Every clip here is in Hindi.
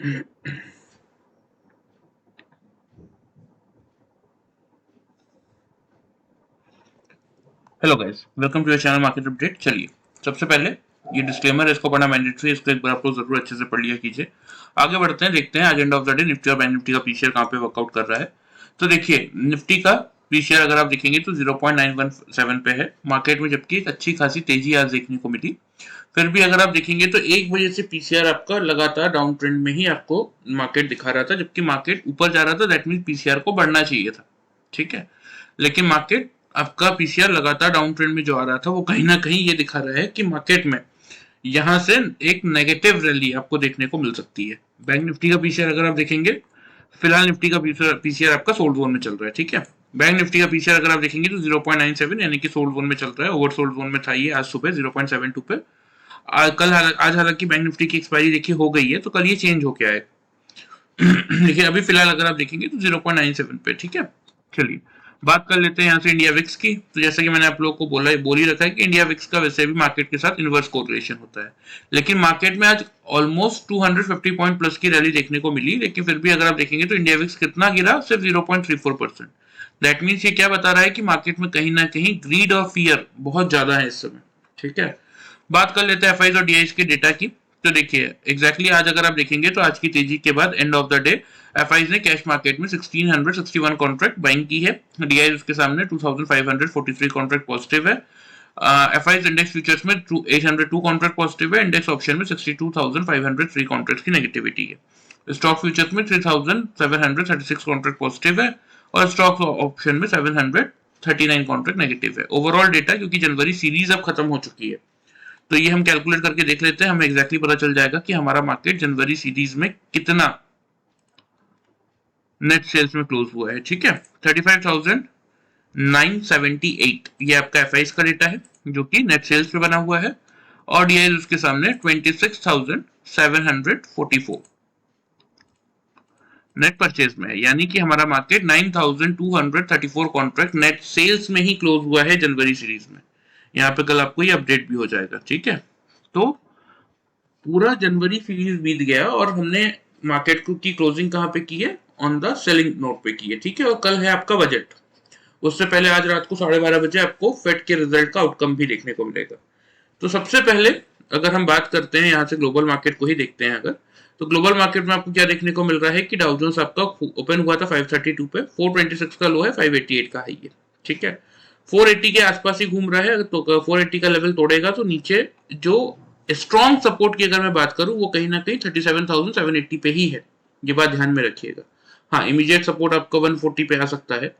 Hello guys, welcome to your channel market update. चलिए, सबसे पहले ये डिस्क्लेमर है, इसको पढ़ना मैंडेटरी है, इसको एक बार आप लोग जरूर अच्छे से पढ़ लिया कीजिए। आगे बढ़ते हैं, देखते हैं आज end of the day Nifty और बैंक निफ्टी का पीसीआर कहाँ पे वर्कआउट कर रहा है। तो देखिए, निफ्टी का पीसीआर अगर आप देखेंगे तो 0.917 पे है मार्केट में, जबकि एक अच्छी खासी तेजी आज देखने को मिली। फिर भी अगर आप देखेंगे तो 1 बजे से पीसीआर आपका लगातार डाउन ट्रेंड में ही आपको मार्केट दिखा रहा था, जबकि मार्केट ऊपर जा रहा था। दैट मीन पीसीआर को बढ़ना चाहिए था, ठीक है। लेकिन मार्केट आपका पीसीआर लगातार डाउन ट्रेंड में जो आ रहा था, वो कहीं ना कहीं ये दिखा रहा है कि मार्केट में यहां से एक नेगेटिव रैली आपको देखने को मिल सकती है। बैंक निफ्टी का पीसीआर अगर आप देखेंगे, फिलहाल निफ्टी का पीसीआर आपका सोल्ड जोन में चल रहा है, ठीक है। बैंक निफ्टी का पीसीआर अगर आप देखेंगे तो 0.97 यानी कि सोल्ड जोन में चल रहा है। ओवर सोल्ड जोन में था ये आज सुबह 0.72 पे। आज हालांकि बैंक निफ्टी की एक्सपायरी देखिए हो गई है, तो कल ये चेंज हो गया है। देखिए, अभी फिलहाल अगर आप देखेंगे तो 0.97 पे, ठीक है। चलिए, बात कर लेते हैं यहाँ से इंडिया विक्स की। तो जैसा कि मैंने आप लोगों को बोल ही रखा है कि इंडिया विक्स का वैसे भी मार्केट के साथ इनवर्स कोरिलेशन होता है। लेकिन मार्केट में आज ऑलमोस्ट 250 पॉइंट प्लस की रैली देखने को मिली, लेकिन फिर भी अगर आप देखेंगे तो इंडिया विक्स कितना गिरा, सिर्फ 0.34%। दैट मीन्स ये क्या बता रहा है कि मार्केट में कहीं ना कहीं ग्रीड और फियर बहुत ज्यादा है इस समय, ठीक है। बात कर लेते हैं एफआईज और डीआईज के डेटा की। तो देखिए, एग्जैक्टली आज अगर आप देखेंगे तो आज की तेजी के बाद end of the day FIIs ने कैश मार्केट में 1661 कॉन्ट्रैक्ट बाइंग की है। डीआईज उसके सामने 2543 कॉन्ट्रैक्ट पॉजिटिव है। एफआईज इंडेक्स फ्यूचर्स में 802 कॉन्ट्रैक्ट पॉजिटिव है। इंडेक्स ऑप्शन में 62,503 कॉन्ट्रैक्ट की नेगेटिविटी है। स्टॉक फ्यूचर्स में 3736 कॉन्ट्रैक्ट पॉजिटिव है और स्टॉक ऑप्शन में 739 कॉन्ट्रैक्ट नेगेटिव है। ओवरऑल डेटा, क्योंकि जनवरी सीरीज अब खत्म हो चुकी है, तो ये हम कैलकुलेट करके देख लेते हैं, हमें एग्जैक्टली पता चल जाएगा कि हमारा मार्केट जनवरी सीरीज में कितना नेट सेल्स में क्लोज हुआ है, ठीक है। 35,978 ये आपका एफआईज का डेटा है, जो कि नेट सेल्स पे बना हुआ है। और डीआईज उसके सामने 26,744 नेट परचेज में है, यानी कि हमारा मार्केट 9,234 कॉन्ट्रैक्ट नेट सेल्स में ही क्लोज हुआ है जनवरी सीरीज में। यहाँ पे कल आपको ये अपडेट भी हो जाएगा, ठीक है। तो पूरा जनवरी सीरीज बीत गया और हमने मार्केट की क्लोजिंग कहाँ पे की है, ऑन द सेलिंग नोट पे की है, ठीक है। और कल है आपका बजट। उससे पहले आज रात को 12:30 बजे आपको फेड के रिजल्ट का आउटकम भी देखने को मिलेगा। तो सबसे पहले अगर हम बात करते हैं यहाँ से ग्लोबल मार्केट को ही देखते हैं अगर, तो ग्लोबल मार्केट में आपको क्या देखने को मिल रहा है कि डाउ जोन्स आपका ओपन हुआ था 532 पे, 426 का लो है, 588 का हाई है, ठीक है। 480 के आसपास ही घूम रहा है, तो 480 का लेवल तोड़ेगा तो नीचे जो स्ट्रॉन्ग सपोर्ट की अगर मैं बात करूं, वो कहीं ना कहीं 37,780 पे ही है। ये बात ध्यान में रखिएगा। हाँ, इमीडिएट सपोर्ट आपका 140 पे आ सकता है,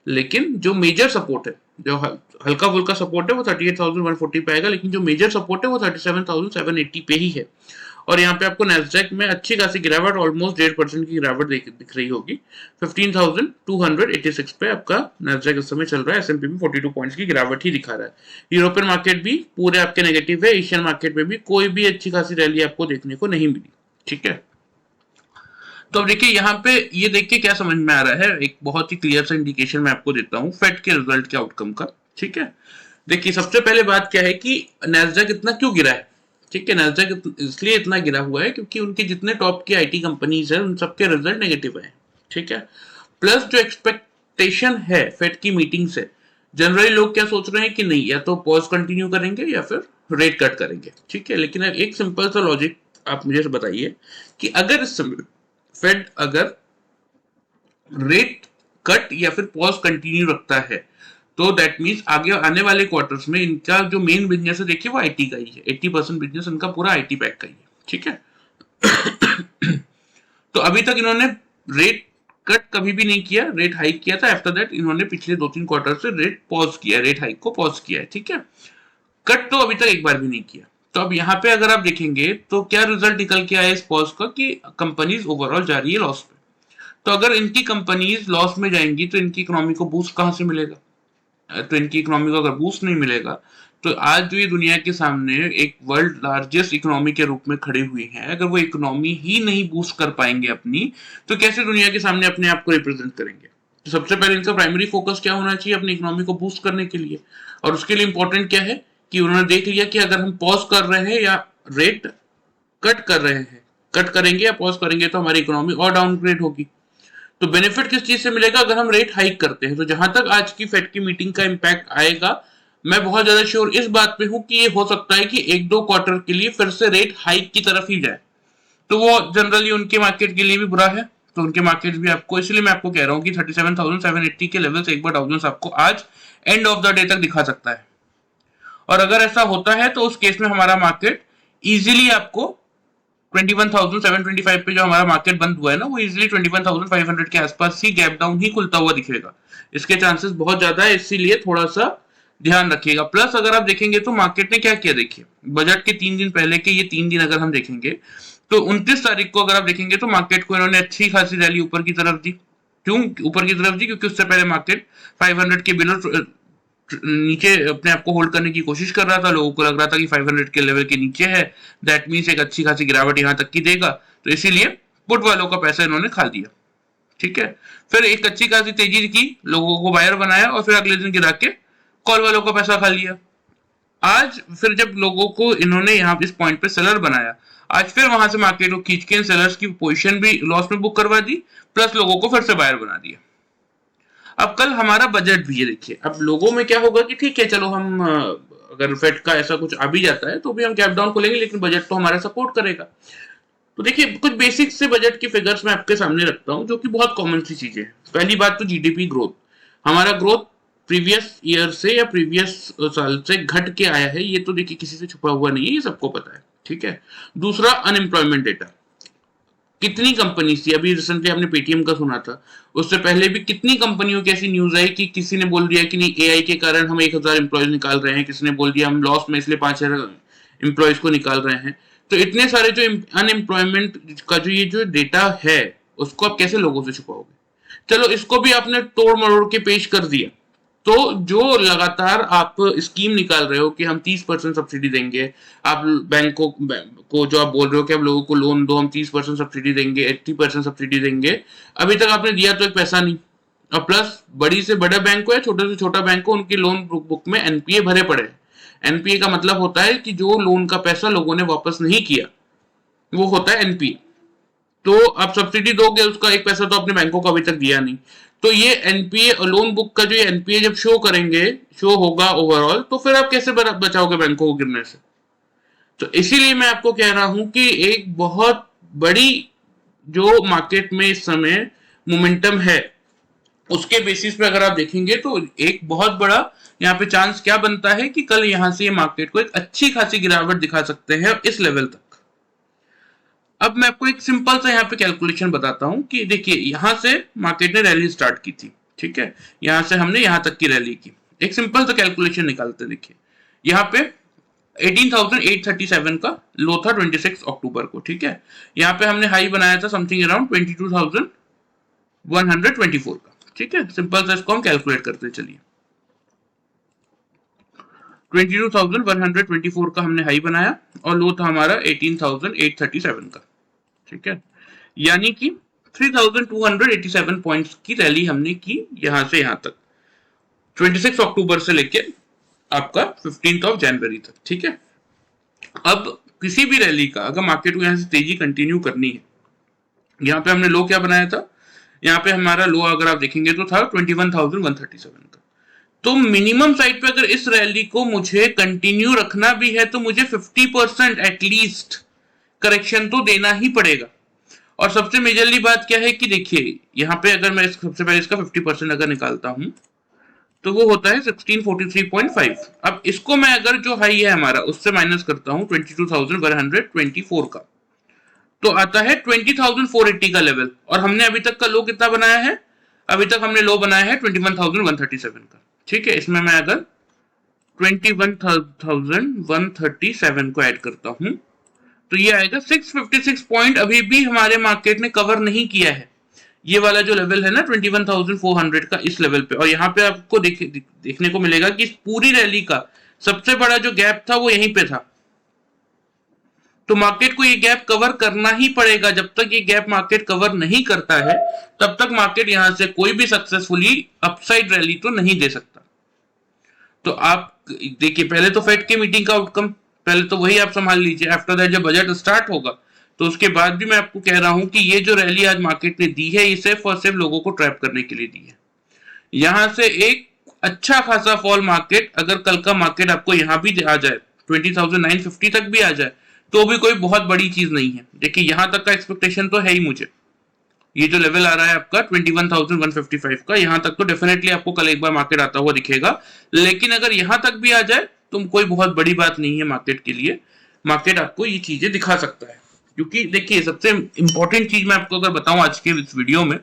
लेकिन जो मेजर सपोर्ट है, जो हल्का फुल्का सपोर्ट है, वो 38,140 पे आएगा, लेकिन जो मेजर सपोर्ट है वो 37,780 पे ही है। और यहाँ पे आपको नैस्डैक में अच्छी खासी गिरावट, ऑलमोस्ट 1.5% की गिरावट दिख रही होगी। 15,286 पे आपका नैस्डैक इस समय चल रहा है। एसएनपी में 42 पॉइंट्स की गिरावट ही दिखा रहा है। यूरोपियन मार्केट भी पूरे आपके नेगेटिव है। एशियन मार्केट में भी कोई भी अच्छी खासी रैली आपको देखने को नहीं मिली, ठीक है। तो अब देखिए, यहाँ पे ये देख के क्या समझ में आ रहा है, एक बहुत ही क्लियर सा इंडिकेशन मैं आपको देता हूँ फेड के रिजल्ट के आउटकम का, ठीक है। देखिए, सबसे पहले बात क्या है कि नैस्डैक इतना क्यों गिरा है, ठीक है। नैस्डैक इसलिए इतना गिरा हुआ है क्योंकि उनके जितने टॉप की आईटी कंपनीज है, उन सबके रिजल्ट नेगेटिव है, ठीक है। प्लस जो एक्सपेक्टेशन है फेड की मीटिंग से, जनरली लोग क्या सोच रहे हैं कि नहीं, या तो पॉज कंटिन्यू करेंगे या फिर रेट कट करेंगे, ठीक है। लेकिन एक सिंपल सा लॉजिक आप मुझे बताइए कि अगर इस समय फेड अगर रेट कट या फिर पॉज कंटिन्यू रखता है, तो दैट मीन्स आगे आने वाले क्वार्टर्स में इनका जो मेन बिजनेस है, देखिए वो आईटी का ही है। 80% बिजनेस इनका पूरा आईटी पैक का ही है, ठीक है। तो अभी तक इन्होंने रेट कट कभी भी नहीं किया, रेट हाइक किया था। आफ्टर दैट इन्होंने पिछले 2-3 क्वार्टर से रेट पॉज किया, रेट हाइक को पॉज किया है, ठीक है। कट तो अभी तक एक बार भी नहीं किया। तो अब यहाँ पे अगर आप देखेंगे तो क्या रिजल्ट निकल के आया इस पॉज का, कि कंपनीज ओवरऑल जा रही है लॉस पे। तो अगर इनकी कंपनीज लॉस में जाएंगी तो इनकी इकोनॉमी को बूस्ट कहां से मिलेगा। तो इनकी इकोनॉमी को अगर बूस्ट नहीं मिलेगा, तो आज जो ये दुनिया के सामने एक वर्ल्ड लार्जेस्ट इकोनॉमी के रूप में खड़े हुए हैं, अगर वो इकोनॉमी ही नहीं बूस्ट कर पाएंगे अपनी, तो कैसे दुनिया के सामने अपने आप को रिप्रेजेंट करेंगे। तो सबसे पहले इनका प्राइमरी फोकस क्या होना चाहिए अपनी इकोनॉमी को बूस्ट करने के लिए। और उसके लिए इंपॉर्टेंट क्या है कि उन्होंने देख लिया कि अगर हम पॉज कर रहे हैं या रेट कट कर रहे हैं, कट करेंगे या पॉज करेंगे तो हमारी इकोनॉमी और डाउनग्रेड होगी। तो बेनिफिट किस चीज से मिलेगा? अगर हम रेट हाइक करते हैं। तो जहां तक आज की फेड की मीटिंग का इम्पैक्ट आएगा, मैं बहुत ज्यादा श्योर इस बात पे हूं कि ये हो सकता है कि 1-2 क्वार्टर के लिए फिर से रेट हाइक की तरफ ही जाए। तो वो जनरली उनके मार्केट के लिए भी बुरा है। तो उनके मार्केट भी आपको, इसलिए मैं आपको कह रहा हूं कि 37,780 के लेवल से एक बार डाउ जोन्स आपको आज एंड ऑफ द डे तक दिखा सकता है। और अगर ऐसा होता है तो उस केस में हमारा मार्केट इजीली आपको 21,725 पे जो हमारा मार्केट बंद हुआ है ना, वो इजीली 21,500 के आसपास ही गैप डाउन ही खुलता हुआ दिखेगा। इसके चांसेस बहुत ज्यादा है, इसीलिए थोड़ा सा ध्यान रखिएगा। प्लस अगर आप देखेंगे तो मार्केट ने क्या किया, देखिए बजट के 3 दिन पहले के ये 3 दिन अगर हम देखेंगे तो 29 तारीख को अगर आप देखेंगे तो मार्केट को इन्होंने अच्छी खासी रैली ऊपर की तरफ दी। क्यों ऊपर की तरफ दी? क्योंकि उससे पहले मार्केट 500 के बिलो नीचे अपने आप को होल्ड करने की कोशिश कर रहा था। लोगों को लग रहा था कि 500 के लेवल के नीचे है, दैट मीन्स एक अच्छी खासी गिरावट यहां तक की देगा। तो इसीलिए पुट वालों का पैसा इन्होंने खा दिया। ठीक है, फिर एक अच्छी खासी तेजी की, लोगों को बायर बनाया और फिर अगले दिन गिरा के कॉल वालों का पैसा खा लिया। आज फिर जब लोगों को इन्होंने यहाँ इस पॉइंट पे सेलर बनाया, आज फिर वहां से मार्केट को खींच के सेलर्स की पोजीशन भी लॉस में बुक करवा दी, प्लस लोगों को फिर से बायर बना दिया। अब कल हमारा बजट भी है, देखिए अब लोगों में क्या होगा कि ठीक है चलो हम अगर फेड का ऐसा कुछ आ भी जाता है तो भी हम गैप डाउन खोलेंगे, लेकिन बजट तो हमारा सपोर्ट करेगा। तो देखिए कुछ बेसिक से बजट की फिगर्स मैं आपके सामने रखता हूं जो कि बहुत कॉमन सी चीजें हैं। पहली बात तो जीडीपी ग्रोथ, हमारा ग्रोथ प्रीवियस ईयर से या प्रीवियस साल से घट के आया है, ये तो देखिए किसी से छुपा हुआ नहीं है, ये सबको पता है। ठीक है, दूसरा अनएम्प्लॉयमेंट डेटा, कितनी कंपनी थी, अभी रिसेंटली आपने पेटीएम का सुना था, उससे पहले भी कितनी कंपनियों की ऐसी न्यूज आई कि किसी ने बोल दिया कि नहीं एआई के कारण हम 1,000 एम्प्लॉयज निकाल रहे हैं, किसी ने बोल दिया हम लॉस में इसलिए 5,000 एम्प्लॉयज को निकाल रहे हैं। तो इतने सारे जो अनएम्प्लॉयमेंट का जो ये जो डेटा है उसको आप कैसे लोगों से छुपाओगे? चलो इसको भी आपने तोड़ मरोड़ के पेश कर दिया, तो जो लगातार आप स्कीम निकाल रहे हो कि हम 30% सब्सिडी देंगे, आप बैंक को जो आप बोल रहे हो कि आप लोगों को लोन दो, हम 30% सब्सिडी देंगे, 80% सब्सिडी देंगे, अभी तक आपने दिया तो एक पैसा नहीं। और प्लस बड़ी से बड़ा बैंक हो या छोटे से छोटा बैंक हो, उनकी लोन बुक में एनपीए भरे पड़े हैं। एनपीए का मतलब होता है कि जो लोन का पैसा लोगों ने वापस नहीं किया, वो होता है एनपीए। तो आप सब्सिडी दोगे, उसका एक पैसा तो अपने बैंकों को अभी तक दिया नहीं। तो ये एनपीए और लोन बुक का जो ये एनपीए जब शो करेंगे, शो होगा ओवरऑल, तो फिर आप कैसे बचाओगे बैंकों को गिरने से? तो इसीलिए मैं आपको कह रहा हूं कि एक बहुत बड़ी जो मार्केट में इस समय मोमेंटम है, उसके बेसिस पे अगर आप देखेंगे तो एक बहुत बड़ा यहाँ पे चांस क्या बनता है कि कल यहां से ये मार्केट को एक अच्छी खासी गिरावट दिखा सकते हैं इस लेवल तक। अब मैं आपको एक सिंपल सा यहाँ पे कैलकुलेशन बताता हूं कि देखिए यहां से मार्केट ने रैली स्टार्ट की थी। ठीक है, यहां से हमने यहां तक की रैली की। एक सिंपल सा कैलकुलेशन निकालते, देखिए यहाँ पे 18,837 का लो था 26 अक्टूबर को। ठीक है, यहाँ पे हमने हाई बनाया था समथिंग अराउंड 22,124 का। ठीक है, सिंपल सा इसको हम कैलकुलेट करते चलिए। 22,124 का हमने हाई बनाया और लो था हमारा 18,837 का। ठीक है, यानी कि 3,287 पॉइंट्स की रैली हमने की यहां से यहां तक, 26 अक्टूबर से लेके आपका 15 जनवरी तक। ठीक है, अब किसी भी रैली का अगर मार्केट को यहां से तेजी कंटिन्यू करनी है, यहाँ पे हमने लो क्या बनाया था, यहाँ पे हमारा लो अगर आप देखेंगे तो था 21,137 का। तो मिनिमम साइड पे अगर इस रैली को मुझे कंटिन्यू रखना भी है तो मुझे 50% एटलीस्ट करेक्शन तो देना ही पड़ेगा। और सबसे मेजरली बात क्या है कि देखिए यहाँ पे अगर मैं सबसे पहले इसका 50% अगर निकालता हूं तो वो होता है 1643.5। अब इसको मैं अगर जो हाई है हमारा उससे माइनस करता हूं 22,124 का, तो आता है 20,480 का लेवल। और हमने अभी तक का लो कितना बनाया है? अभी तक हमने लो बनाया है 21,137 का। ठीक है, इसमें मैं अगर 21,137 को ऐड करता हूं तो ये आएगा 656 पॉइंट। अभी भी हमारे मार्केट ने कवर नहीं किया है ये वाला जो लेवल है ना 21,400 का, इस लेवल पे। और यहाँ पे आपको देखने को मिलेगा कि इस पूरी रैली का सबसे बड़ा जो गैप था वो यहीं पे था। तो मार्केट को ये गैप कवर करना ही पड़ेगा। जब तक ये गैप मार्केट कवर नहीं करता है तब तक मार्केट यहां से कोई भी सक्सेसफुली अपसाइड रैली तो नहीं दे सकता। तो आप देखिए पहले तो फेड की मीटिंग का आउटकम, पहले तो वही आप संभाल लीजिए। आफ्टर दैट जब बजट स्टार्ट होगा तो उसके बाद भी मैं आपको कह रहा हूं कि ये जो रैली आज मार्केट ने दी है, ये सिर्फ और सिर्फ लोगों को ट्रैप करने के लिए दी है। यहां से एक अच्छा खासा फॉल मार्केट, अगर कल का मार्केट आपको यहां भी आ जाए 20,950 तक भी आ जाए, तो भी कोई बहुत बड़ी चीज नहीं है। देखिए यहां तक का एक्सपेक्टेशन तो है ही मुझे, ये जो लेवल आ रहा है आपका 21,155 का, यहां तक तो डेफिनेटली आपको कल एक बार मार्केट आता हुआ दिखेगा। लेकिन अगर यहां तक भी आ जाए तो कोई बहुत बड़ी बात नहीं है मार्केट के लिए, मार्केट आपको ये चीजें दिखा सकता है। क्योंकि देखिए सबसे इंपॉर्टेंट चीज मैं आपको अगर बताऊं आज के इस वीडियो में,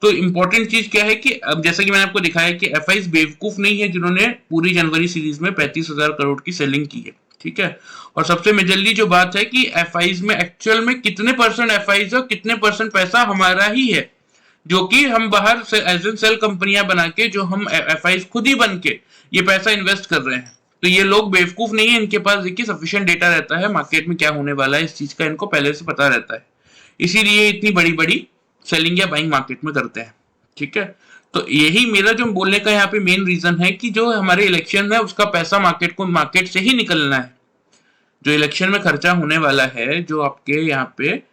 तो इंपॉर्टेंट चीज क्या है कि अब जैसा कि मैंने आपको दिखाया कि एफआईज बेवकूफ नहीं है जिन्होंने पूरी जनवरी सीरीज में 35,000 करोड़ की सेलिंग की है, ठीक है। और सबसे मेजरली जो बात है कि एफआईज में एक्चुअल में कितने परसेंट एफआईज और कितने परसेंट पैसा हमारा ही है, जो कि हम बाहर से एज एन सेल कंपनियां बना के, जो हम एफआईज खुद ही बन के ये पैसा इन्वेस्ट कर रहे हैं। तो ये लोग बेवकूफ नहीं है, इनके पास देखिए सफिशिएंट डेटा रहता है, मार्केट में क्या होने वाला है इस चीज का इनको पहले से पता रहता है, इसीलिए इतनी बड़ी बड़ी सेलिंग या बाइंग मार्केट में करते हैं, ठीक है। तो यही मेरा जो बोलने का यहाँ पे मेन रीजन है कि जो हमारे इलेक्शन है उसका पैसा मार्केट से ही निकलना है। जो इलेक्शन में खर्चा होने वाला है, जो आपके यहाँ पे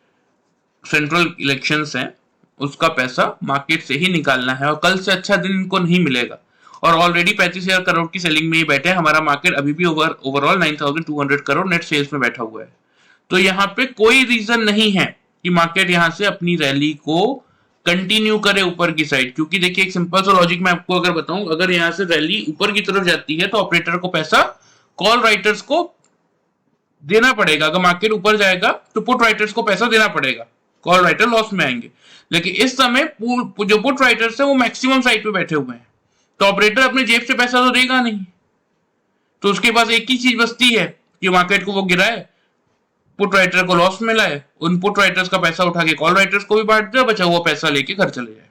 सेंट्रल इलेक्शंस हैं, उसका पैसा मार्केट से ही निकालना है, और कल से अच्छा दिन इनको नहीं मिलेगा। और ऑलरेडी 35,000 करोड़ की सेलिंग में ही बैठे हैं, हमारा मार्केट अभी भी ओवरऑल 9,200 करोड़ नेट सेल्स में बैठा हुआ है। तो यहाँ पे कोई रीजन नहीं है कि मार्केट यहाँ से अपनी रैली को कंटिन्यू करे ऊपर की साइड, क्योंकि देखिए एक सिंपल सा लॉजिक मैं आपको अगर बताऊं, अगर यहाँ से रैली ऊपर की तरफ जाती है तो ऑपरेटर को पैसा कॉल राइटर्स को देना पड़ेगा। अगर मार्केट ऊपर जाएगा तो पुट राइटर्स को पैसा देना पड़ेगा, कॉल राइटर लॉस में आएंगे। लेकिन इस समय जो पुट राइटर्स है वो मैक्सिमम साइड पे बैठे हुए हैं, तो ऑपरेटर अपने जेब से पैसा तो देगा नहीं, तो उसके पास एक ही चीज बचती है कि मार्केट को वो गिराए, पुट राइटर को लॉस में लाए, उन पुट राइटर्स का पैसा उठा के कॉल राइटर्स को भी बांट दे, बचा हुआ पैसा लेके घर चले जाए।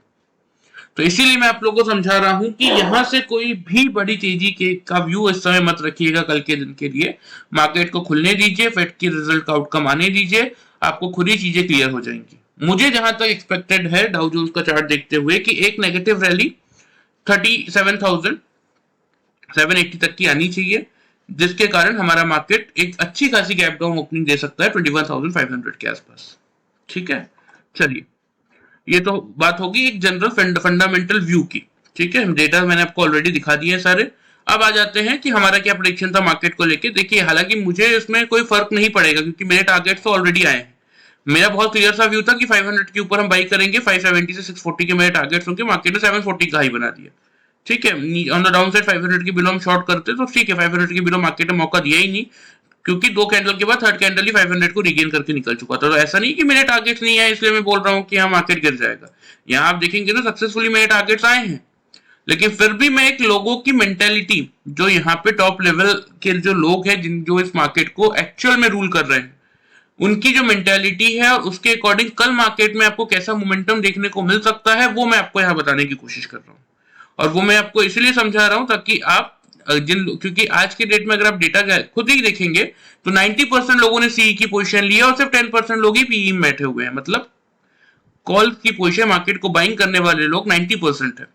तो इसीलिए मैं आप लोगों को समझा रहा हूं कि यहां से कोई भी बड़ी तेजी के का व्यू इस समय मत रखिएगा कल के दिन के लिए। मार्केट को खुलने दीजिए, फेड की रिजल्ट का आउटकम आने दीजिए, आपको खुद ही चीजें क्लियर हो जाएंगी। मुझे जहां तक एक्सपेक्टेड है डाउ जोन्स का चार्ट देखते हुए कि एक नेगेटिव रैली 37,780 तक की आनी चाहिए, जिसके कारण हमारा मार्केट एक अच्छी खासी गैप डाउन ओपनिंग दे सकता है 21,500 के आसपास, ठीक है। चलिए ये तो बात होगी एक जनरल फंडामेंटल व्यू की, ठीक है। डेटा मैंने आपको ऑलरेडी दिखा दिए हैं सारे। अब आ जाते हैं कि हमारा क्या प्रेडिक्शन था मार्केट को लेके। देखिए हालांकि मुझे इसमें कोई फर्क नहीं पड़ेगा क्योंकि मेरे टारगेट्स तो ऑलरेडी आए हैं। मेरा बहुत क्लियर सा व्यू था कि 500 के ऊपर हम बाई करेंगे, 570 से 640 के मेरे टारगेट्स होंगे, मार्केट ने 740 का हाई बना दिया, ठीक है। ऑन द डाउन साइड 500 के बिलो हम शॉर्ट करते तो ठीक है, 500 के बिलो मार्केट ने मौका दिया ही नहीं, क्योंकि दो कैंडल के बाद थर्ड कैंडल ही 500 को रिगेन करके निकल चुका था। तो ऐसा नहीं कि मेरे टारगेट्स नहीं है इसलिए मैं बोल रहा हूँ कि हाँ मार्केट गिर जाएगा। यहाँ आप देखेंगे ना सक्सेसफुली मेरे टारगेट्स आए हैं, लेकिन फिर भी मैं एक लोगों की मेंटेलिटी, जो यहाँ पे टॉप लेवल के जो लोग हैं जो इस मार्केट को एक्चुअल में रूल कर रहे हैं, उनकी जो मेंटेलिटी है और उसके अकॉर्डिंग कल मार्केट में आपको कैसा मोमेंटम देखने को मिल सकता है वो मैं आपको यहाँ बताने की कोशिश कर रहा हूँ। और वो मैं आपको इसलिए समझा रहा हूँ ताकि आप क्योंकि आज के डेट में अगर आप डेटा खुद ही देखेंगे तो 90% लोगों ने सीई की पोजीशन ली है और सिर्फ 10% लोग ही पीई में बैठे हुए हैं। मतलब कॉल की पोजीशन मार्केट को बाइंग करने वाले लोग 90% है।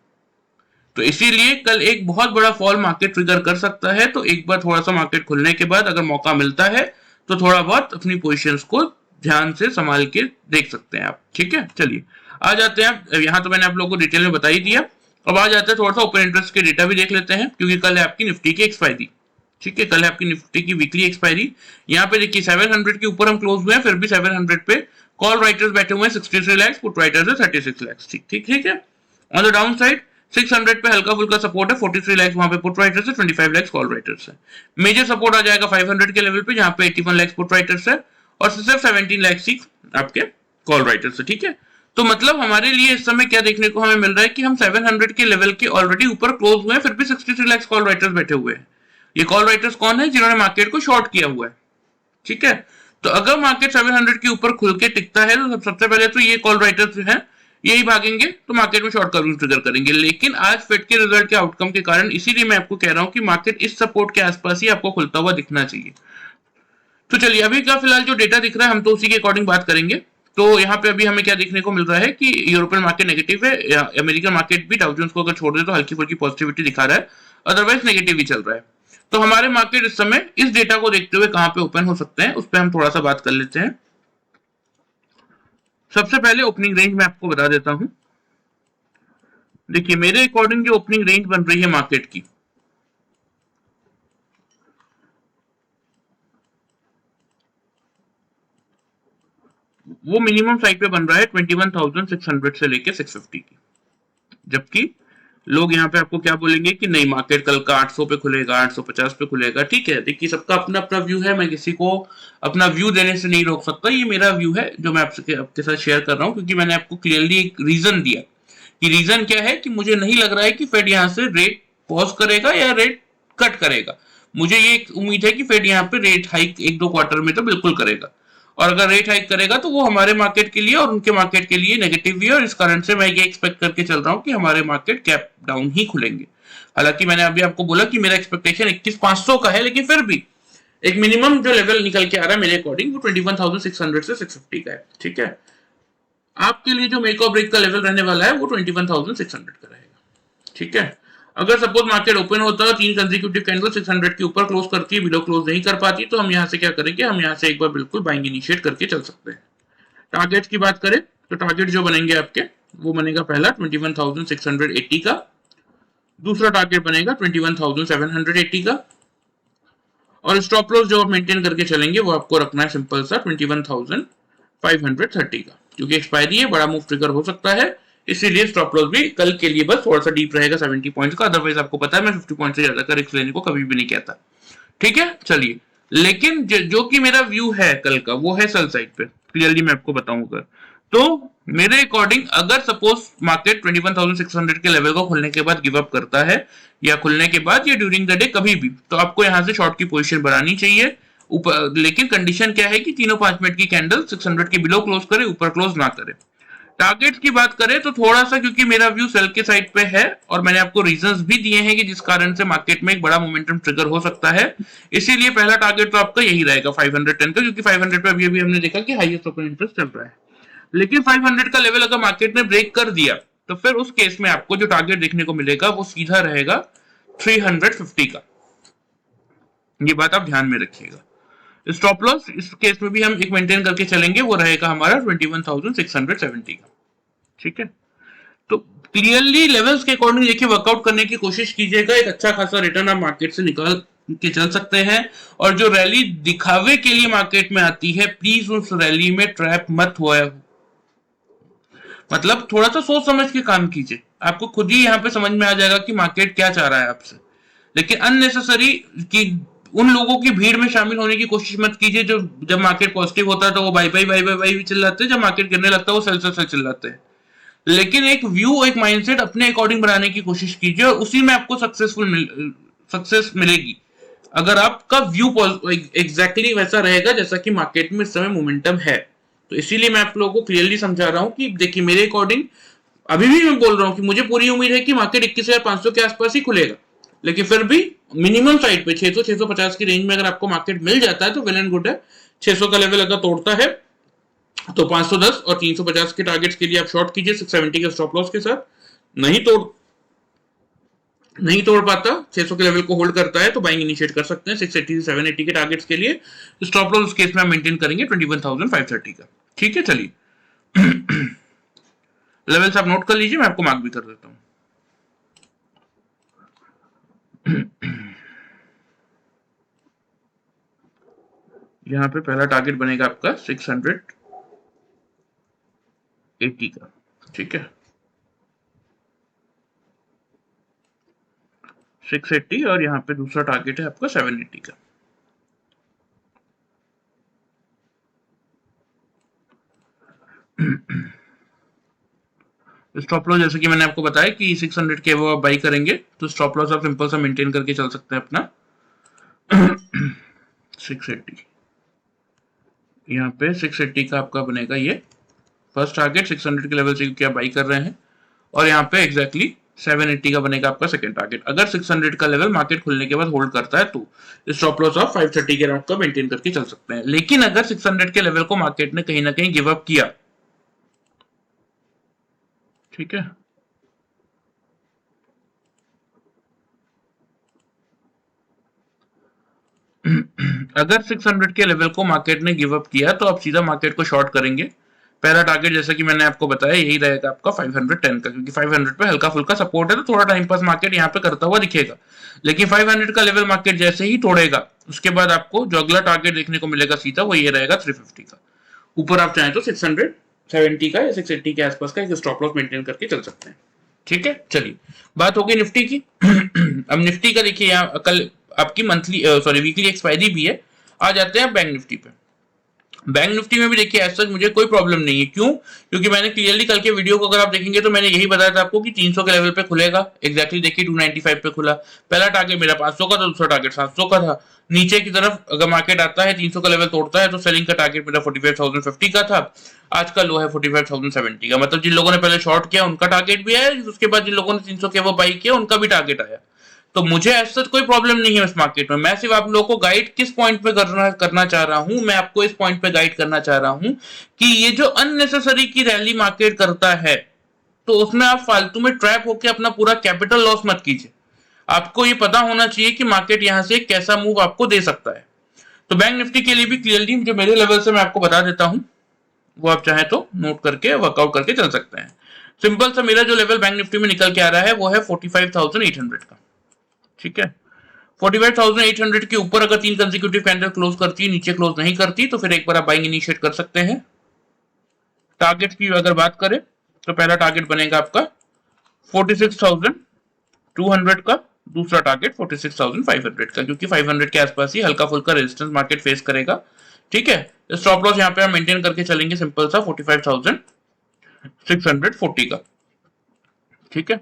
तो इसीलिए कल एक बहुत बड़ा फॉल मार्केट ट्रिगर कर सकता है। तो एक बार थोड़ा सा मार्केट खुलने के बाद अगर मौका मिलता है तो थोड़ा बहुत अपनी पोजीशंस को ध्यान से संभाल के देख सकते हैं आप, ठीक है। चलिए आ जाते हैं, यहाँ तो मैंने आप लोगों को डिटेल में बता ही दिया। अब आ जाते हैं थोड़ा सा ओपन इंटरेस्ट के डेटा भी देख लेते हैं, क्योंकि कल है आपकी निफ्टी की एक्सपायरी, ठीक है। कल है आपकी निफ्टी की वीकली एक्सपायरी। यहाँ पे देखिए 700 के ऊपर हम क्लोज हुए हैं, फिर भी 700 पे कॉल राइटर्स बैठे हुए हैं 63 लाख, पुट राइटर्स है 36 लाख, ठीक है। ऑन द डाउन साइड 600 पे हल्का फुल्का सपोर्ट है, 43 लाख वहां पे पुट राइटर्स है, 25 लाख कॉल राइटर्स है। मेजर सपोर्ट आ जाएगा 500 के लेवल पे, जहां पे 81 लाख पुट राइटर्स है और सिर्फ 17 लाख आपके कॉल राइटर्स है, ठीक है। तो मतलब हमारे लिए इस समय क्या देखने को हमें मिल रहा है कि हम 700 के लेवल के ऑलरेडी ऊपर क्लोज हुए हैं, फिर भी 63 लाख कॉल राइटर्स बैठे हुए हैं। ये कॉल राइटर्स कौन है? जिन्होंने मार्केट को शॉर्ट किया हुआ है, ठीक है। तो अगर मार्केट 700 के ऊपर खुल के टिकता है तो सबसे पहले तो ये कॉल राइटर्स जो है यही भागेंगे, तो मार्केट में शॉर्ट कवरिंग ट्रिगर करेंगे। लेकिन आज फेड के रिजल्ट के आउटकम के कारण इसीलिए मैं आपको कह रहा हूं कि मार्केट इस सपोर्ट के आसपास ही आपको खुलता हुआ दिखना चाहिए। तो चलिए अभी का फिलहाल जो डेटा दिख रहा है हम तो उसी के अकॉर्डिंग बात करेंगे। तो यहाँ पे अभी हमें क्या देखने को मिल रहा है कि यूरोपियन मार्केट नेगेटिव है, अमेरिकन मार्केट भी डाउ जोन्स को अगर छोड़ दे तो हल्की फुल्की पॉजिटिविटी दिखा रहा है, अदरवाइज नेगेटिव ही चल रहा है। तो हमारे मार्केट इस समय इस डेटा को देखते हुए कहां पे ओपन हो सकते हैं उस पर हम थोड़ा सा बात कर लेते हैं। सबसे पहले ओपनिंग रेंज मैं आपको बता देता हूं। देखिए मेरे अकॉर्डिंग जो ओपनिंग रेंज बन रही है मार्केट की, वो मिनिमम साइड पे बन रहा है 21,600 से लेके 650 की। जबकि लोग यहाँ पे आपको क्या बोलेंगे कि नहीं मार्केट कल का 800 पे खुलेगा, 850 पे खुलेगा। ठीक है, देखिए सबका अपना अपना व्यू है, मैं किसी को अपना व्यू देने से नहीं रोक सकता। ये मेरा व्यू है जो मैं आपके साथ शेयर कर रहा हूँ, क्योंकि मैंने आपको क्लियरली एक रीजन दिया कि रीजन क्या है कि मुझे नहीं लग रहा है कि फेड यहाँ से रेट पॉज करेगा या रेट कट करेगा। मुझे ये उम्मीद है कि फेड यहाँ पे रेट हाइक 1-2 क्वार्टर में तो बिल्कुल करेगा, और अगर रेट हाइक करेगा तो वो हमारे मार्केट के लिए और उनके मार्केट के लिए नेगेटिव भी है, और इस कारण से मैं ये एक्सपेक्ट करके चल रहा हूँ कि हमारे मार्केट गैप डाउन ही खुलेंगे। हालांकि मैंने अभी आपको बोला कि मेरा एक्सपेक्टेशन 21,500 का है, लेकिन फिर भी एक मिनिमम जो लेवल निकल के आ रहा है मेरे अकॉर्डिंग वो 21,600 से 650 का है। ठीक है, आपके लिए जो मेक और ब्रेक का लेवल रहने वाला है वो 21,600 का रहेगा। ठीक है, अगर सपोज मार्केट ओपन होता है 3 कंसेक्यूटिव कैंडल 600 के ऊपर क्लोज करती है, बिलो क्लोज नहीं कर पाती, तो हम यहाँ से क्या करेंगे, हम यहाँ से एक बार बिल्कुल बाइंग इनिशिएट करके चल सकते हैं। टारगेट की बात करें तो टारगेट जो बनेंगे आपके, वो बनेगा पहला 21,680 का, दूसरा टारगेट बनेगा 21,780 का, और स्टॉप लॉस जो आप मेंटेन करके चलेंगे वो आपको रखना है सिंपल सा 21,530 का, क्योंकि एक्सपायरी है, बड़ा मूव ट्रिगर हो सकता है, इसीलिए स्टॉप लॉस भी कल के लिए बस थोड़ा सा डीप रहेगा 70 पॉइंट्स का। अदरवाइज आपको पता है मैं 50 पॉइंट से ज्यादा का रिस्क लेने को कभी भी नहीं कहता। ठीक है, चलिए, लेकिन जो कि मेरा व्यू है कल का वो है सेल साइड पे, क्लियरली मैं आपको बताऊंगा। तो मेरे अकॉर्डिंग अगर सपोज मार्केट 21,600 के लेवल को खुलने के बाद गिव अप करता है, या खुलने के बाद या ड्यूरिंग द डे कभी भी, तो आपको यहां से शॉर्ट की पोजीशन बनानी चाहिए ऊपर। लेकिन कंडीशन क्या है कि तीनों 5 मिनट की कैंडल 600 के बिलो क्लोज करे, ऊपर क्लोज ना करे। टारगेट्स की बात करें तो थोड़ा सा, क्योंकि मेरा व्यू सेल के साइड पे है और मैंने आपको रीजंस भी दिए हैं कि जिस कारण से मार्केट में एक बड़ा मोमेंटम ट्रिगर हो सकता है, इसीलिए पहला टारगेट तो आपका यही रहेगा 510 का, क्योंकि 500 पे अभी अभी हमने देखा कि हाईएस्ट ओपन इंटरेस्ट चल रहा है। लेकिन 500 का लेवल अगर मार्केट ने ब्रेक कर दिया तो फिर उस केस में आपको जो टारगेट देखने को मिलेगा वो सीधा रहेगा 350 का। ये बात आप ध्यान में रखिएगा। स्टॉप लॉस इस केस में भी हम एक मेंटेन करके चलेंगे, वो रहेगा हमारा 21,670 का। ठीक है, तो क्लियरली लेवल्स के अकॉर्डिंग देखिए वर्कआउट करने की कोशिश कीजिएगा, एक अच्छा खासा रिटर्न आप मार्केट से निकाल के चल सकते हैं। और जो रैली दिखावे के लिए मार्केट में आती है, प्लीज उस रैली में ट्रैप मत हुआ, मतलब थोड़ा सा सोच समझ के काम कीजिए, आपको खुद ही यहाँ पे समझ में आ जाएगा कि मार्केट क्या चाह रहा है आपसे। लेकिन अननेसेसरी कि उन लोगों की भीड़ में शामिल होने की कोशिश मत कीजिए जो जब मार्केट पॉजिटिव होता है तो वो by by by by by भी चिल्लाते हैं, जब मार्केट गिरने लगता है वो सेल सेल चिल्लाते हैं। लेकिन एक व्यू, एक माइंडसेट अपने अकॉर्डिंग बनाने की कोशिश कीजिए, और उसी में आपको सक्सेस मिलेगी अगर आपका व्यू एग्जैक्टली वैसा रहेगा जैसा कि मार्केट में इस समय मोमेंटम है। तो इसीलिए मैं आप लोगों को क्लियरली समझा रहा हूं कि देखिए मेरे अकॉर्डिंग अभी भी मैं बोल रहा हूं कि मुझे पूरी उम्मीद है कि मार्केट 21,500 के आसपास ही खुलेगा, लेकिन फिर भी मिनिमम साइड पे 600-650 की रेंज में अगर आपको मार्केट मिल जाता है तो वेल एंड गुड है। 600 का लेवल अगर तोड़ता है तो 510 और 350 के टारगेट्स के लिए आप शॉर्ट कीजिए 670 के स्टॉप लॉस के साथ। नहीं तोड़ पाता, 600 के लेवल को होल्ड करता है, तो बाइंग इनिशिएट कर सकते हैं 680 से 780 के टारगेट्स के लिए। स्टॉप लॉस उस केस में मेंटेन करेंगे 21,530 का। ठीक है, चलिए लेवल्स आप नोट कर लीजिए, मैं आपको मार्क भी कर देता हूं। यहां पे पहला टारगेट बनेगा आपका 680 का। ठीक है, 680, और यहाँ पे दूसरा टारगेट है आपका 780 का। स्टॉप लॉस जैसे कि मैंने आपको बताया कि 600 के वो आप बाई करेंगे, तो स्टॉप लॉस आप सिंपल सा मेंटेन करके चल सकते हैं अपना 680। यहाँ पे 680 का आपका बनेगा ये फर्स्ट टारगेट 600 के लेवल से, क्योंकि आप बाई कर रहे हैं, और यहाँ पे एग्जैक्टली 780 का बनेगा आपका सेकंड टारगेट। अगर 600 का लेवल मार्केट खुलने के बाद होल्ड करता है तो स्टॉप लॉस आप 530 के राउंड का मेंटेन करके चल सकते हैं। लेकिन अगर 600 के लेवल को मार्केट ने कहीं ना कहीं गिव अप किया, ठीक है, अगर 600 के लेवल को मार्केट ने गिव अप किया तो आप सीधा मार्केट को शॉर्ट करेंगे पहला टारगेट जैसा कि मैंने आपको बताया यही रहेगा आपका 510 का, क्योंकि 500 पे हल्का फुल्का सपोर्ट है तो थोड़ा टाइम पास मार्केट यहाँ पे करता हुआ दिखेगा। लेकिन 500 का लेवल मार्केट जैसे ही तोड़ेगा उसके बाद आपको जो अगला टारगेट देखने को मिलेगा सीधा वो ये रहेगा 350 का। ऊपर आप चाहें तो 670 का या 680 के आसपास का एक स्टॉप लॉस मेंटेन करके चल सकते हैं। ठीक है, चलिए बात हो गई निफ्टी की। अब निफ्टी का देखिए यहाँ कल आपकी वीकली एक्सपायरी भी है। आ जाते हैं बैंक निफ्टी पे। बैंक निफ्टी में भी देखिए ऐसा मुझे कोई प्रॉब्लम नहीं है। क्यों? क्योंकि मैंने क्लियरली कल के वीडियो को अगर आप देखेंगे तो मैंने यही बताया था आपको कि 300 के लेवल पे खुलेगा। एग्जैक्टली देखिए 295 पे खुला। पहला टारगेट मेरा 500 का था, दूसरा टारगेट 700 का था। नीचे की तरफ अगर मार्केट आता है 300 का लेवल तोड़ता है तो सेलिंग का टारगेट मेरा 45,050 का था। आज का लो है 45,070 का। मतलब जिन लोगों ने पहले शॉर्ट किया उनका टारगेट भी आया, उसके बाद जिन लोगों ने 300 के वो बाई किया उनका भी टारगेट आया। तो मुझे ऐसा कोई प्रॉब्लम नहीं है इस मार्केट में। मैं सिर्फ आप लोगों को गाइड किस पॉइंट पे करना चाह रहा हूं, मैं आपको इस पॉइंट पे गाइड करना चाह रहा हूं कि ये जो अननेसेसरी की रैली मार्केट करता है तो उसमें आप फालतू में ट्रैप होकर अपना पूरा कैपिटल लॉस मत कीजिए। आपको ये पता होना चाहिए कि मार्केट यहां से कैसा मूव आपको दे सकता है। तो बैंक निफ्टी के लिए भी क्लियरली जो मेरे लेवल से मैं आपको बता देता हूं वो आप चाहे तो नोट करके वर्कआउट करके चल सकते हैं। सिंपल सा मेरा जो लेवल बैंक निफ्टी में निकल के आ रहा है वो है 45,800 का। ठीक है, 45,800 के ऊपर अगर 3 कंसेक्यूटिव कैंडल क्लोज करती है, नीचे क्लोज नहीं करती तो फिर एक बार आप बाइंग इनिशिएट कर सकते हैं। टारगेट की अगर बात करें तो पहला टारगेट बनेगा आपका 46,200 का, दूसरा टारगेट 46,500 का, क्योंकि 500 के आसपास ही हल्का फुल्का रेजिस्टेंस मार्केट फेस करेगा। ठीक है, स्टॉप लॉस यहाँ पे हम मेंटेन करके चलेंगे सिंपल सा 45,640 का। ठीक है,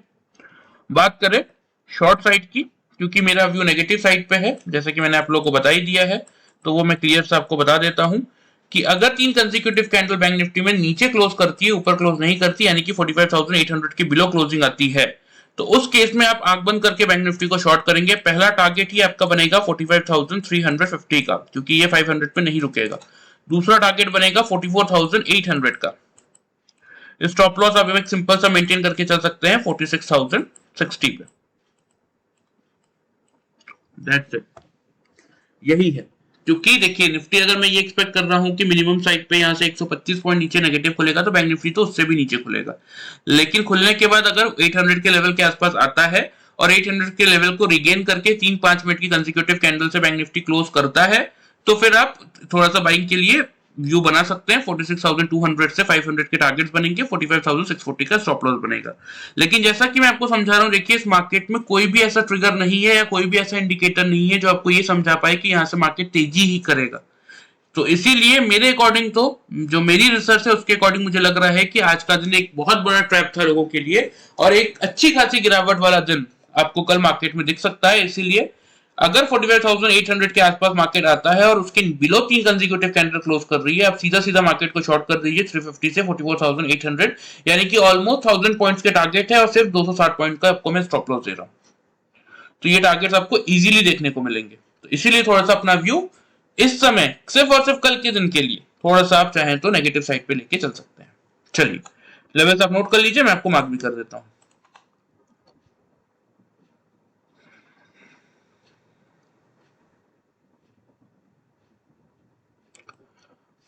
बात करें शॉर्ट साइड की, क्योंकि मेरा व्यू नेगेटिव साइड पे है जैसे कि मैंने आप लोगों को बता ही दिया है, तो वो मैं क्लियर से आपको बता देता हूं कि अगर 3 कंसेक्यूटिव कैंडल बैंक निफ्टी में नीचे क्लोज करती है, ऊपर क्लोज नहीं करती, यानी कि 45,800 की बिलो क्लोजिंग आती है, तो उस केस में आप आंख बंद करके बैंक निफ्टी को शॉर्ट करेंगे। पहला टारगेट ही आपका बनेगा 45,350 का, क्योंकि ये 500 पे नहीं रुकेगा। दूसरा टारगेट बनेगा 44,800 का। स्टॉप लॉस आप एक सिंपल सा मेंटेन करके चल सकते हैं 46,060 पे। दैट्स इट, यही है। क्योंकि देखिए निफ्टी अगर मैं ये एक्सपेक्ट कर रहा हूं कि मिनिमम साइड पे यहां से 125 पॉइंट नीचे नेगेटिव खुलेगा तो बैंक निफ्टी तो उससे भी नीचे खुलेगा। लेकिन खुलने के बाद अगर 800 के लेवल के आसपास आता है और 800 के लेवल को रिगेन करके 3-5 मिनट की कंसेक्यूटिव कैंडल से बैंक निफ्टी क्लोज करता है तो फिर आप थोड़ा सा बाइंग के लिए व्यू बना सकते हैं। 46,200 से 500 के टारगेट्स बनेंगे, 45,640 का स्टॉप लॉस बनेगा। लेकिन जैसा कि मैं आपको समझा रहा हूं, देखिए इस मार्केट में कोई भी ऐसा ट्रिगर नहीं है या कोई भी ऐसा इंडिकेटर नहीं है जो आपको ये समझा पाए कि यहां से मार्केट तेजी ही करेगा। तो इसीलिए मेरे अकॉर्डिंग तो जो मेरी रिसर्च है उसके अकॉर्डिंग मुझे लग रहा है कि आज का दिन एक बहुत बड़ा ट्रैप था लोगों के लिए और एक अच्छी खासी गिरावट वाला दिन आपको कल मार्केट में दिख सकता है। इसीलिए अगर 45,800 के आसपास मार्केट आता है और उसके बिलो 3 कंसेक्यूटिव कैंडल क्लोज कर रही है, आप सीधा सीधा मार्केट को शॉर्ट कर दीजिए 350 से 44,800, यानी कि ऑलमोस्ट 1000 पॉइंट्स के टारगेट है और सिर्फ 260 पॉइंट का आपको मैं स्टॉप लॉस दे रहा हूं। तो ये टारगेट्स आपको इजीली देखने को मिलेंगे। तो इसीलिए थोड़ा सा अपना व्यू इस समय सिर्फ और सिर्फ कल के दिन के लिए थोड़ा सा आप चाहें तो नेगेटिव साइड पे लेके चल सकते हैं। चलिए लेवल्स आप नोट कर लीजिए, मैं आपको मार्क भी कर देता हूं।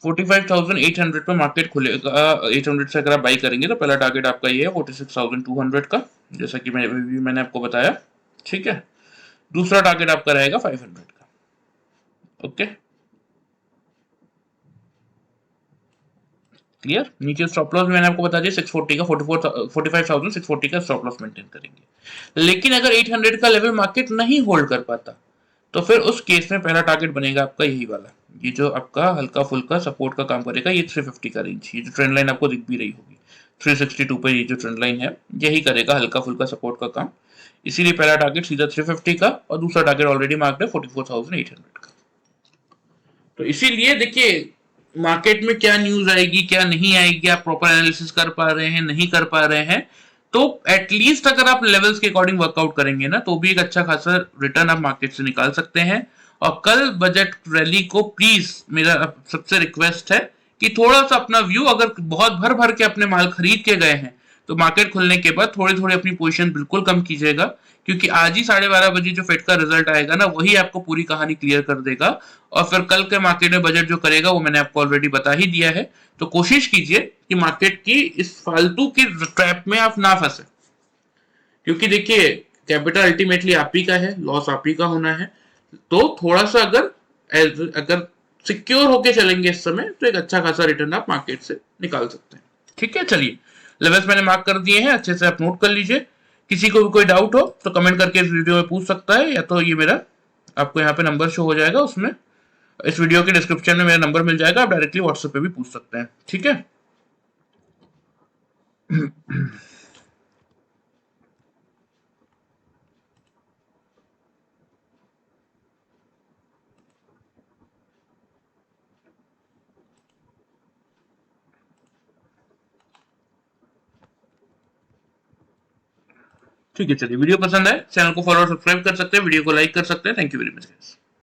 45,800 पे मार्केट खुलेगा। 800 से अगर आप बाई करेंगे तो पहला टारगेट आपका ये है 46,200 का, जैसा कि मैंने आपको बताया। ठीक है, दूसरा टारगेट आपका रहेगा 500 का। Okay clear. नीचे स्टॉप लॉस मैंने आपको बता दिया 640 का, 45,640 का स्टॉप लॉस मेंटेन करेंगे। लेकिन अगर 800 का लेवल मार्केट नहीं होल्ड कर पाता तो फिर उस केस में पहला टारगेट बनेगा आपका यही वाला, ये जो आपका हल्का फुल्का सपोर्ट का काम करेगा, ये 350 का रेंज, ये जो ट्रेंड लाइन आपको दिख भी रही होगी 362 पे, ये जो ट्रेंड लाइन है यही करेगा हल्का फुल्का सपोर्ट का काम। इसीलिए पहला टारगेट सीधा 350 का और दूसरा टारगेट ऑलरेडी मार्क्ड है 44,800 का। तो इसीलिए देखिए मार्केट में क्या न्यूज आएगी क्या नहीं आएगी आप प्रॉपर एनालिसिस कर पा रहे हैं नहीं कर पा रहे हैं, तो एटलीस्ट अगर आप लेवल्स के अकॉर्डिंग वर्कआउट करेंगे ना तो भी एक अच्छा खासा रिटर्न आप मार्केट से निकाल सकते हैं। और कल बजट रैली को प्लीज मेरा सबसे रिक्वेस्ट है कि थोड़ा सा अपना व्यू, अगर बहुत भर भर के अपने माल खरीद के गए हैं तो मार्केट खुलने के बाद थोड़ी थोड़ी अपनी पोजीशन बिल्कुल कम कीजिएगा, क्योंकि आज ही 12:30 बजे जो फेड का रिजल्ट आएगा ना, वही आपको पूरी कहानी क्लियर कर देगा। और फिर कल के मार्केट में बजट जो करेगा वो मैंने आपको ऑलरेडी बता ही दिया है। तो कोशिश कीजिए कि मार्केट की इस फालतू की ट्रैप में आप ना फंसे, क्योंकि देखिए कैपिटल अल्टीमेटली आप ही का है, लॉस आप ही का होना है। तो थोड़ा सा अगर सिक्योर होके चलेंगे इस समय, तो एक अच्छा खासा रिटर्न आप मार्केट से निकाल सकते हैं। ठीक है, चलिए लेवल्स मैंने मार्क कर दिए हैं, अच्छे से आप नोट कर लीजिए। किसी को भी कोई डाउट हो तो कमेंट करके इस वीडियो में पूछ सकता है, या तो ये मेरा आपको यहाँ पे नंबर शो हो जाएगा, उसमें इस वीडियो के डिस्क्रिप्शन में मेरा नंबर मिल जाएगा, आप डायरेक्टली व्हाट्सएप पे भी पूछ सकते हैं। ठीक है, ठीक है, चलिए वीडियो पसंद आए चैनल को फॉलो और सब्सक्राइब कर सकते हैं, वीडियो को लाइक कर सकते हैं। Thank you very much.